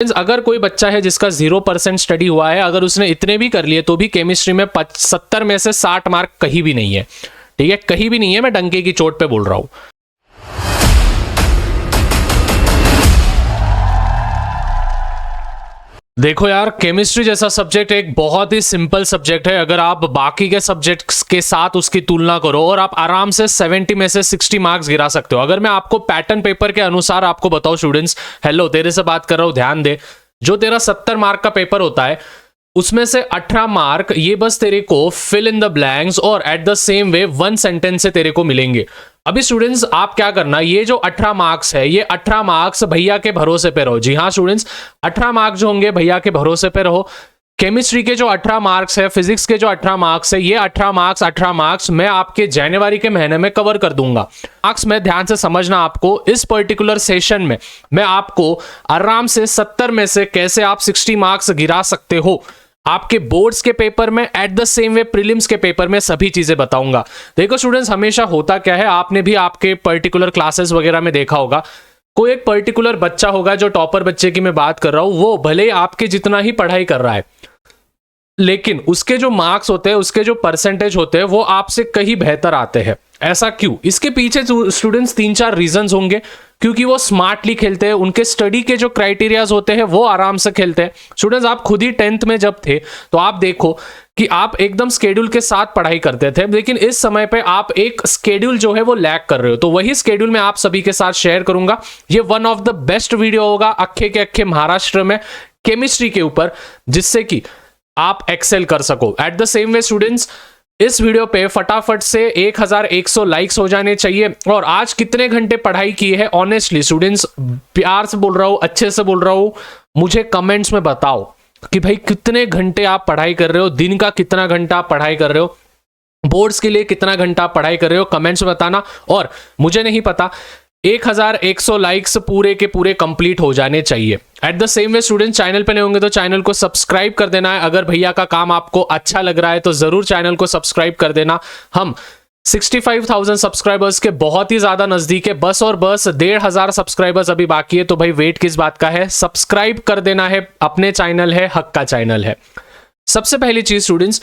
अगर कोई बच्चा है जिसका 0% स्टडी हुआ है, अगर उसने इतने भी कर लिए तो भी केमिस्ट्री में 70 में से 60 मार्क कहीं भी नहीं है। ठीक है, कहीं भी नहीं है, मैं डंके की चोट पे बोल रहा हूं। देखो यार, केमिस्ट्री जैसा सब्जेक्ट एक बहुत ही सिंपल सब्जेक्ट है। अगर आप बाकी के सब्जेक्ट्स के साथ उसकी तुलना करो और आप आराम से 70 में से 60 मार्क्स गिरा सकते हो। अगर मैं आपको पैटर्न पेपर के अनुसार आपको बताऊं स्टूडेंट्स, हेलो तेरे से बात कर रहा हूं, ध्यान दे। जो तेरा 70 मार्क का पेपर होता है उसमें से 18 मार्क ये बस तेरे को फिल इन द ब्लैंक्स और at the same way 1 sentence से तेरे को मिलेंगे। अभी स्टूडेंट्स आप क्या करना, ये जो 18 मार्क्स है, ये 18 मार्क्स भैया के भरोसे पे रहो। जी हाँ स्टूडेंट्स, 18 मार्क्स जो होंगे भैया के भरोसे पे रहो। केमिस्ट्री के जो 18 मार्क्स है, फिजिक्स के जो 18 मार्क्स है, ये 18 मार्क्स मैं आपके जनवरी के महीने में कवर कर दूंगा। मार्क्स में ध्यान से समझना, आपको इस पर्टिकुलर सेशन में मैं आपको आराम से 70 में से कैसे आप 60 मार्क्स गिरा सकते हो आपके बोर्ड्स के पेपर में, at the same way prelims के पेपर में सभी चीजें बताऊंगा। देखो स्टूडेंट्स, हमेशा होता क्या है, आपने भी आपके पर्टिकुलर क्लासेस वगैरह में देखा होगा, कोई एक पर्टिकुलर बच्चा होगा, जो टॉपर बच्चे की मैं बात कर रहा हूं, वो भले ही आपके जितना ही पढ़ाई कर रहा है, लेकिन उसके जो मार्क्स होते हैं, उसके जो परसेंटेज होते हैं, वो आपसे कहीं बेहतर आते हैं। ऐसा क्यों? इसके पीछे स्टूडेंट्स 3-4 रीजंस होंगे। क्योंकि वो स्मार्टली खेलते हैं, उनके स्टडी के जो क्राइटेरियाज होते हैं वो आराम से खेलते हैं। स्टूडेंट्स, आप खुद ही 10th में जब थे तो आप देखो कि आप एकदम स्केड्यूल के साथ पढ़ाई करते थे, लेकिन इस समय पे आप एक स्केड्यूल जो है वो लैग कर रहे हो। तो वही स्केड्यूल मैं आप सभी के साथ शेयर करूंगा। ये one of the best video होगा अक्खे के अक्खे महाराष्ट्र में केमिस्ट्री के ऊपर, जिससे कि आप एक्सेल कर सको। At the same way students, इस वीडियो पे फटाफट से 1100 लाइक्स हो जाने चाहिए। और आज कितने घंटे पढ़ाई की है, ऑनेस्टली स्टूडेंट्स, प्यार से बोल रहा हूं, अच्छे से बोल रहा हूं, मुझे कमेंट्स में बताओ कि भाई कितने घंटे आप पढ़ाई कर रहे हो, दिन का कितना घंटा आप पढ़ाई कर रहे हो, बोर्ड्स के लिए कितना घंटा आप पढ़ाई कर रहे हो, कमेंट्स में बताना। और मुझे नहीं पता, 1100 लाइक्स पूरे के पूरे कंप्लीट हो जाने चाहिए। At the same way student, channel पे नहीं होंगे तो चैनल को सब्सक्राइब कर देना है। अगर भैया का काम आपको अच्छा लग रहा है तो जरूर चैनल को सब्सक्राइब कर देना। हम 65,000 सब्सक्राइबर्स के बहुत ही ज्यादा नजदीक है, बस और बस 1,500 सब्सक्राइबर्स अभी बाकी है। तो भाई वेट किस बात का है, सब्सक्राइब कर देना है। अपने चैनल है, हक का चैनल है। सबसे पहली चीज स्टूडेंट्स,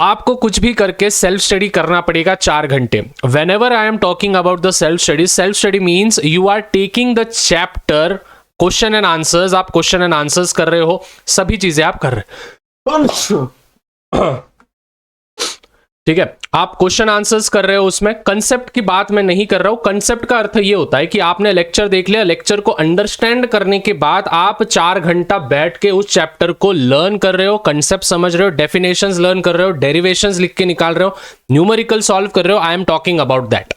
आपको कुछ भी करके सेल्फ स्टडी करना पड़ेगा 4 घंटे। Whenever I am talking about the self study means you are taking the chapter, question and answers, आप क्वेश्चन एंड आंसर्स कर रहे हो, सभी चीजें आप कर रहे हो। ठीक है, आप क्वेश्चन आंसर्स कर रहे हो, उसमें कंसेप्ट की बात मैं नहीं कर रहा हूं। कंसेप्ट का अर्थ ये होता है कि आपने लेक्चर देख लिया, लेक्चर को अंडरस्टैंड करने के बाद आप 4 घंटा बैठ के उस चैप्टर को लर्न कर रहे हो, कंसेप्ट समझ रहे हो, डेफिनेशंस लर्न कर रहे हो, डेरिवेशंस लिख के निकाल रहे हो, न्यूमेरिकल सॉल्व कर रहे हो। आई एम टॉकिंग अबाउट दैट।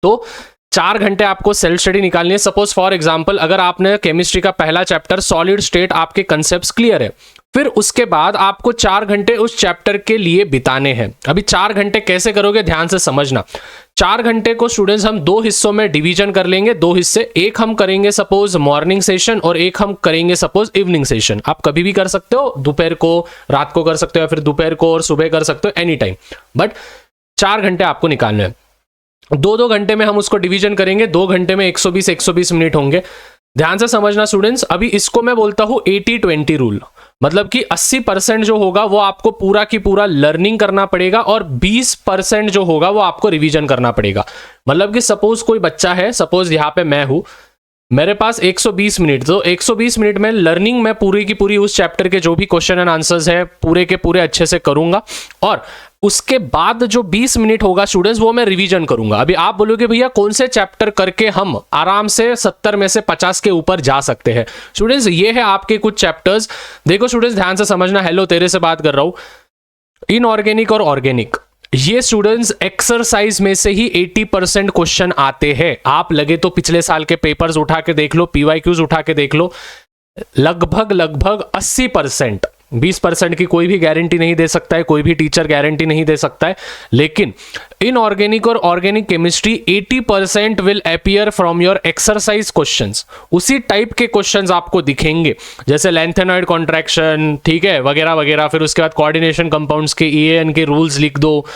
तो 4 घंटे आपको सेल्फ स्टडी निकालनी है। सपोज फॉर एग्जांपल, अगर आपने केमिस्ट्री का पहला चैप्टर सॉलिड स्टेट, आपके कंसेप्ट्स क्लियर है, फिर उसके बाद आपको 4 घंटे उस चैप्टर के लिए बिताने हैं। अभी 4 घंटे कैसे करोगे, ध्यान से समझना। 4 घंटे को स्टूडेंट्स हम 2 हिस्सों में डिवीजन कर लेंगे, 2 हिस्से। एक हम करेंगे सपोज मॉर्निंग सेशन और एक हम करेंगे सपोज इवनिंग सेशन। आप कभी भी कर सकते हो, दोपहर को, रात को कर सकते हो, या फिर दोपहर को और सुबह कर सकते हो, एनी टाइम। बट 4 घंटे आपको निकालने हैं। 2-2 घंटे में हम उसको डिवीजन करेंगे, 2 घंटे में 120 मिनट होंगे। ध्यान से समझना स्टूडेंट्स, अभी इसको मैं बोलता हूं 80-20 रूल। मतलब कि 80% जो होगा वो आपको पूरा की पूरा लर्निंग करना पड़ेगा और 20% जो होगा वो आपको रिवीजन करना पड़ेगा। मतलब कि सपोज कोई बच्चा है, सपोज यहां पे मैं हूं, मेरे पास 120 मिनट, तो 120 मिनट में लर्निंग मैं पूरी की पूरी उस चैप्टर के जो भी क्वेश्चन एंड आंसर्स है पूरे के पूरे अच्छे से करूंगा। और उसके बाद जो 20 मिनट होगा स्टूडेंट्स, वो मैं रिवीजन करूंगा। अभी आप बोलोगे भैया कौन से चैप्टर करके हम आराम से 70 में से 50 के ऊपर जा सकते हैं। स्टूडेंट्स, ये है आपके कुछ चैप्टर्स। देखो स्टूडेंट्स, ध्यान से समझना। हेलो तेरे से बात कर रहा हूं। इनऑर्गेनिक और ऑर्गेनिक, ये स्टूडेंट्स एक्सरसाइज में से ही 80% क्वेश्चन आते हैं। आप लगे तो पिछले साल के पेपर्स उठा के देख लो, पीवाईक्यूज उठा के देख लो, लगभग 80%। 20% की कोई भी गारंटी नहीं दे सकता है, कोई भी टीचर गारंटी नहीं दे सकता है, लेकिन इनऑर्गेनिक और organic chemistry 80% will appear from your exercise questions. उसी टाइप के क्वेश्चंस आपको दिखेंगे, जैसे लेंथेनॉइड कॉन्ट्रैक्शन, ठीक है, वगैरह वगैरह। फिर उसके बाद कोऑर्डिनेशन कंपाउंड्स के EAN के रूल्स लिख दो,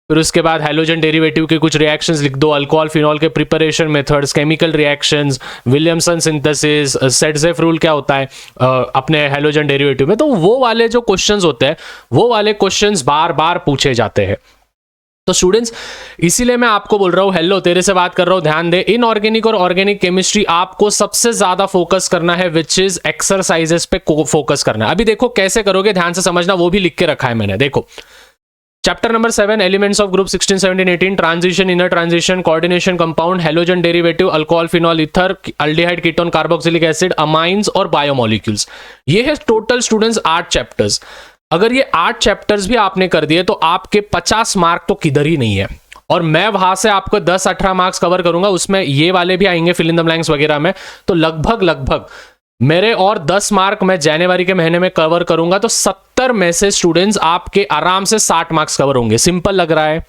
फिर उसके बाद हैलोजन डेरिवेटिव के कुछ रिएक्शंस लिख दो, अल्कोहल फिनॉल के preparation methods, chemical reactions, Williamson synthesis, सेडजेफ rule क्या होता है अपने हैलोजन डेरिवेटिव में। तो वो वाले जो क्वेश्चंस होते हैं वो वाले क्वेश्चंस बार बार पूछे जाते हैं। तो स्टूडेंट्स इसीलिए मैं आपको बोल रहा हूँ, हेलो तेरे से बात कर रहा हूँ, ध्यान दे, इनऑर्गेनिक और ऑर्गेनिक केमिस्ट्री आपको सबसे ज्यादा फोकस करना है, विच इज एक्सरसाइजेस पे फोकस करना है। अभी देखो कैसे करोगे, ध्यान से समझना, वो भी लिख के रखा है मैंने। देखो chapter number 7 elements of group 16, 17, 18, transition, inner transition, coordination, compound, halogen derivative, alcohol phenol ether, aldehyde ketone, carboxylic acid, amines और बायोमोलिक्यूल्स। ये है टोटल स्टूडेंट्स 8 चैप्टर्स। अगर ये 8 चैप्टर्स भी आपने कर दिए तो आपके 50 मार्क तो किधर ही नहीं है, और मैं वहां से आपको 10-18 मार्क्स कवर करूंगा, उसमें ये वाले भी आएंगे फिल इन द ब्लैंक्स वगैरह में। तो लगभग मेरे और 10 मार्क मैं जनवरी के महीने में कवर करूंगा, तो 70 में से स्टूडेंट्स आपके आराम से 60 मार्क्स कवर होंगे। सिंपल लग रहा है।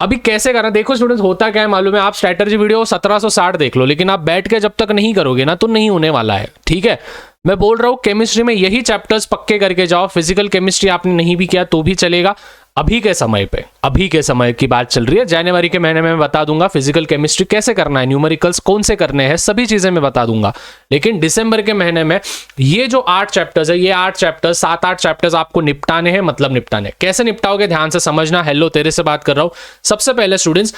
अभी कैसे करना, देखो स्टूडेंट्स होता क्या है मालूम है, आप स्ट्रैटेजी वीडियो 1760 देख लो, लेकिन आप बैठ के जब तक नहीं करोगे ना तो नहीं होने वाला है, ठीक है। मैं बोल रहा हूं केमिस्ट्री में यही चैप्टर्स पक्के करके जाओ। फिजिकल केमिस्ट्री आपने नहीं भी किया तो भी चलेगा। अभी के समय पे, अभी के समय की बात चल रही है, जनवरी के महीने में मैं बता दूंगा फिजिकल केमिस्ट्री कैसे करना है, न्यूमेरिकल्स कौन से करने हैं, सभी चीजें मैं बता दूंगा। लेकिन दिसंबर के महीने में ये जो 8 चैप्टर्स है, ये 8 चैप्टर्स 7-8 चैप्टर्स आपको निपटाने हैं। मतलब निपटाने कैसे निपटाओगे, ध्यान से समझना। हेलो तेरे से बात कर रहा हूं। सबसे पहले स्टूडेंट्स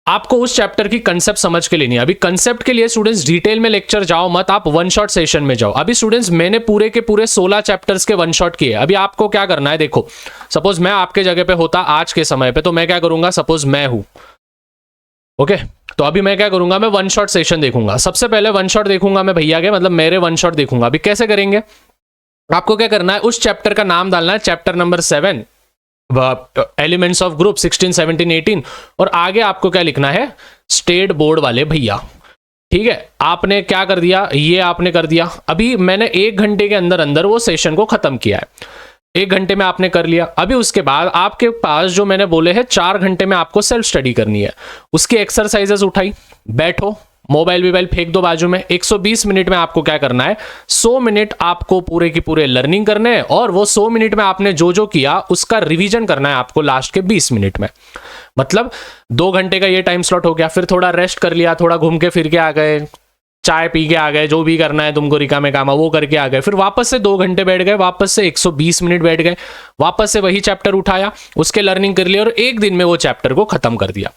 आपको उस चैप्टर की कंसेप्ट समझ के लेनी है। अभी कंसेप्ट के लिए स्टूडेंट्स डिटेल में लेक्चर जाओ मत, आप वन शॉट सेशन में जाओ। अभी स्टूडेंट्स मैंने पूरे के पूरे 16 चैप्टर्स के वन शॉट किए। अभी आपको क्या करना है, देखो सपोज मैं आपके जगह पे होता आज के समय पे, तो मैं क्या करूंगा, सपोज मैं हूं, ओके, तो अभी मैं क्या करूंगा, मैं वन शॉट सेशन देखूंगा। सबसे पहले वन शॉट देखूंगा मैं भैया के, मतलब मेरे वन शॉट देखूंगा। अभी कैसे करेंगे, आपको क्या करना है, उस चैप्टर का नाम डालना है, chapter number 7 elements of group 16, 17, 18, और आगे आपको क्या लिखना है, स्टेट बोर्ड वाले भैया, ठीक है। आपने क्या कर दिया, ये आपने कर दिया। अभी मैंने 1 घंटे के अंदर अंदर वो सेशन को खत्म किया है। 1 घंटे में आपने कर लिया। अभी उसके बाद आपके पास जो मैंने बोले हैं 4 घंटे में आपको सेल्फ स्टडी करनी है। उसकी एक्सरसाइजेस उठाई, बैठो, मोबाइल फेंक दो बाजू में। 120 मिनट में आपको क्या करना है, 100 मिनट आपको पूरे की पूरे लर्निंग करने हैं, और वो 100 मिनट में आपने जो जो किया उसका रिवीजन करना है आपको लास्ट के 20 मिनट में। मतलब 2 घंटे का ये टाइम स्लॉट हो गया। फिर थोड़ा रेस्ट कर लिया, थोड़ा घूम के फिर के आ गए, चाय पी के आ गए, जो भी करना है तुमको रिका में कामा वो करके आ गए। फिर वापस से 2 घंटे बैठ गए, वापस से 120 मिनट बैठ गए, वापस से वही चैप्टर उठाया, उसके लर्निंग कर लिया, और 1 दिन में वो चैप्टर को खत्म कर दिया।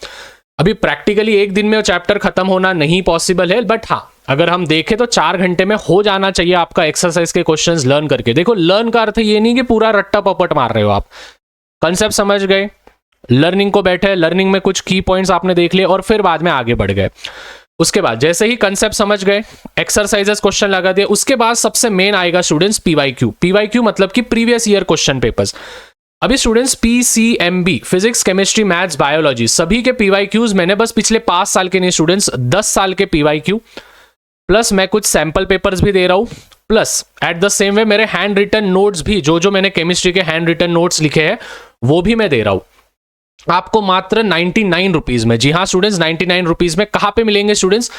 अभी प्रैक्टिकली 1 दिन में वो चैप्टर खत्म होना नहीं पॉसिबल है, बट हाँ अगर हम देखें तो 4 घंटे में हो जाना चाहिए आपका एक्सरसाइज के क्वेश्चंस लर्न करके। देखो लर्न का अर्थ ये नहीं कि पूरा रट्टा पपट मार रहे हो आप, कंसेप्ट समझ गए, लर्निंग को बैठे, लर्निंग में कुछ की पॉइंट्स आपने देख लिए और फिर बाद में आगे बढ़ गए। उसके बाद जैसे ही कंसेप्ट समझ गए, एक्सरसाइजेस क्वेश्चन लगा दिए, उसके बाद सबसे मेन आएगा स्टूडेंट्स पीवाईक्यू। पीवाईक्यू मतलब कि प्रीवियस ईयर क्वेश्चन पेपर्स। अभी students PCMB, physics, chemistry, maths, biology, सभी के पीवाईक्यूज मैंने बस पिछले 5 साल के नहीं स्टूडेंट्स 10 साल के पीवाईक्यू, प्लस मैं कुछ सैंपल पेपर्स भी दे रहा हूं, plus at the same way मेरे हैंड रिटन नोट्स भी, जो मैंने केमिस्ट्री के हैंड रिटन नोट्स लिखे हैं वो भी मैं दे रहा हूं आपको मात्र 99 रुपीज में। जी हाँ स्टूडेंट्स, 99 रुपीज में। कहां पे मिलेंगे students,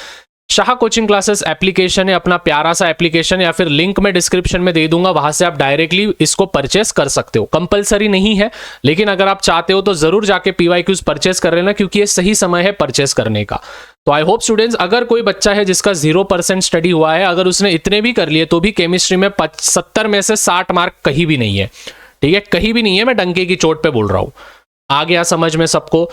Shah coaching classes application है, अपना प्यारा सा एप्लीकेशन, या फिर लिंक मैं डिस्क्रिप्शन में दे दूंगा, वहां से आप डायरेक्टली इसको परचेस कर सकते हो। कंपलसरी नहीं है, लेकिन अगर आप चाहते हो तो जरूर जाके पीवाईक्यूज परचेस कर लेना, क्योंकि ये सही समय है परचेस करने का। तो आई होप स्टूडेंट्स, अगर कोई बच्चा है जिसका 0% स्टडी हुआ है, अगर उसने इतने भी कर लिए तो भी केमिस्ट्री में 70 में से 60 मार्क कहीं भी नहीं है, ठीक है, कहीं भी नहीं है, मैं डंके की चोट पे बोल रहा हूं। आ गया समझ में सबको?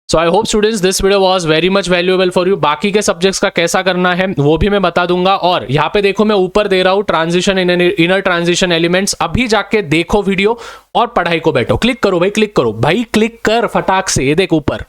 So I hope students this video was very much valuable for you. बाकी के सब्जेक्ट्स का कैसा करना है वो भी मैं बता दूंगा, और यहाँ पे देखो मैं ऊपर दे रहा हूँ ट्रांजिशन, इनर ट्रांजिशन एलिमेंट्स। अभी जाके देखो वीडियो और पढ़ाई को बैठो। क्लिक करो भाई, क्लिक करो भाई, क्लिक कर फटाक से, ये देख ऊपर।